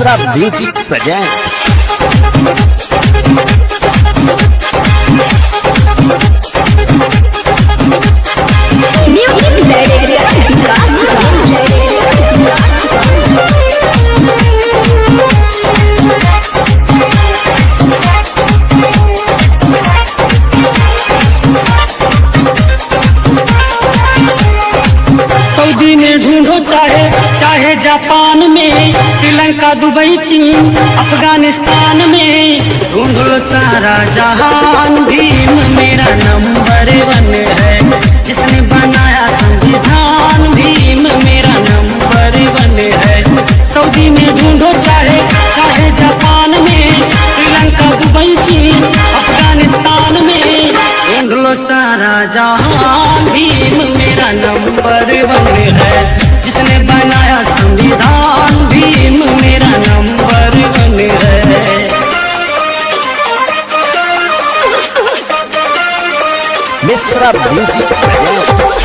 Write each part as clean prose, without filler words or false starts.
Mishra music presents. Saudi में ढूंढो चाहे जापान में, श्रीलंका दुबई चीन अफगानिस्तान में, ढूंढ लो सारा जहान। भीम मेरा नंबर 1 है, जिसने बनाया संविधान। भीम मेरा नंबर 1 है। सऊदी में ढूंढो चाहे जापान में, श्रीलंका दुबई चीन अफगानिस्तान में, ढूंढ लो सारा जहान। भीम मेरा नंबर 1 है, जिसने बनाया संविधान। भीम मेरा नंबर 1 है। Mishra music presents.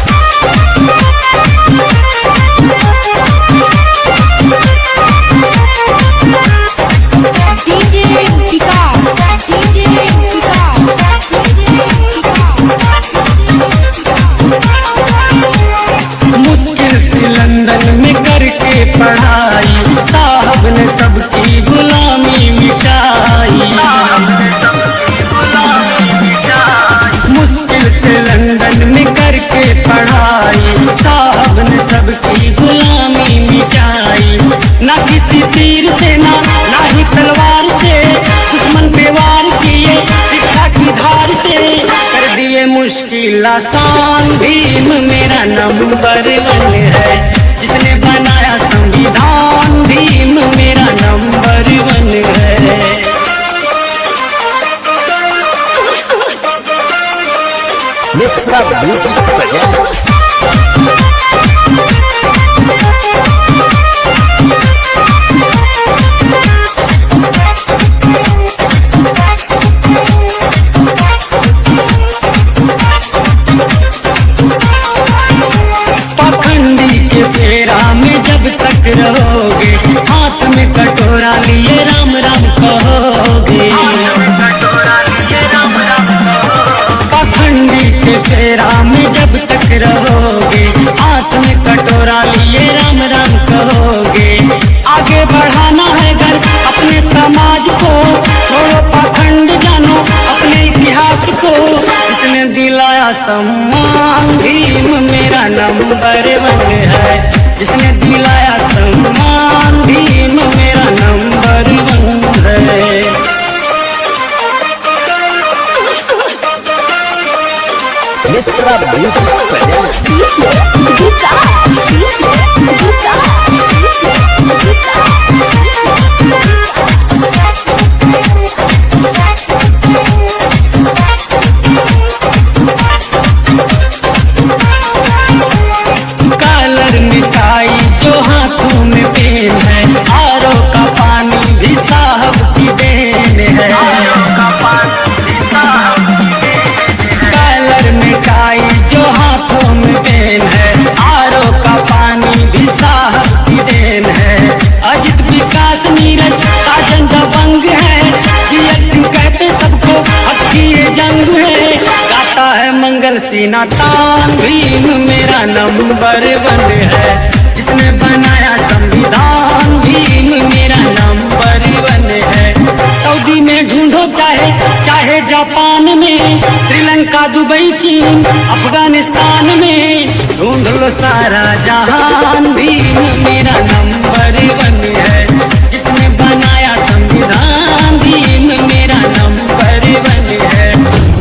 मुश्किल से लंदन में करके पढ़ाई, साहब ने सबकी गुलामी मिटाई। मुश्किल से लंदन में करके पढ़ाई, साहब ने सबकी गुलामी मिटाई। ना किसी तीर से ना ही तलवार से, दुश्मन पे वार किए शिक्षा की धार से, कर दिए मुश्किल आसान। भीम मेरा नंबर 1 है, जिसने बनाया संविधान। भीम मेरा नंबर 1 है। Mishra music presents. पाखंडी के फेरा में जब तक रहोगे, हाथ में कटोरा लिए राम राम कहोगे। पाखंडी के फेरा में जब तक रहोगे, हाथ में कटोरा लिए राम राम कहोगे। आगे बढ़ाना है घर अपने समाज को, छोड़ो पाखंड जानो अपने इतिहास को, इसने दिलाया सम्मान। भीम मेरा नंबर 1 है, जिसने दिलाया सम्मान। भीम मेरा नंबर 1 है। Mishra music presents. कलर मिटाई जो हाथों में पेन है, आरो का पानी भी साहब की देन है। कलर मिटाई जो हाथों में पेन है, आरो का पानी भी साहब की देन है। अजित विकास नीरज साजन दबंग है, जीएल सिंह कहते सबको अब की ये जंग है। गाता है मंगल सीना तान। भीम मेरा नंबर 1 है, जिसने बनाया संविधान। भीम मेरा नंबर 1 है। सऊदी में ढूंढो चाहे जापान में, श्रीलंका दुबई चीन अफगानिस्तान में, ढूंढ लो सारा जहान। भीम मेरा नंबर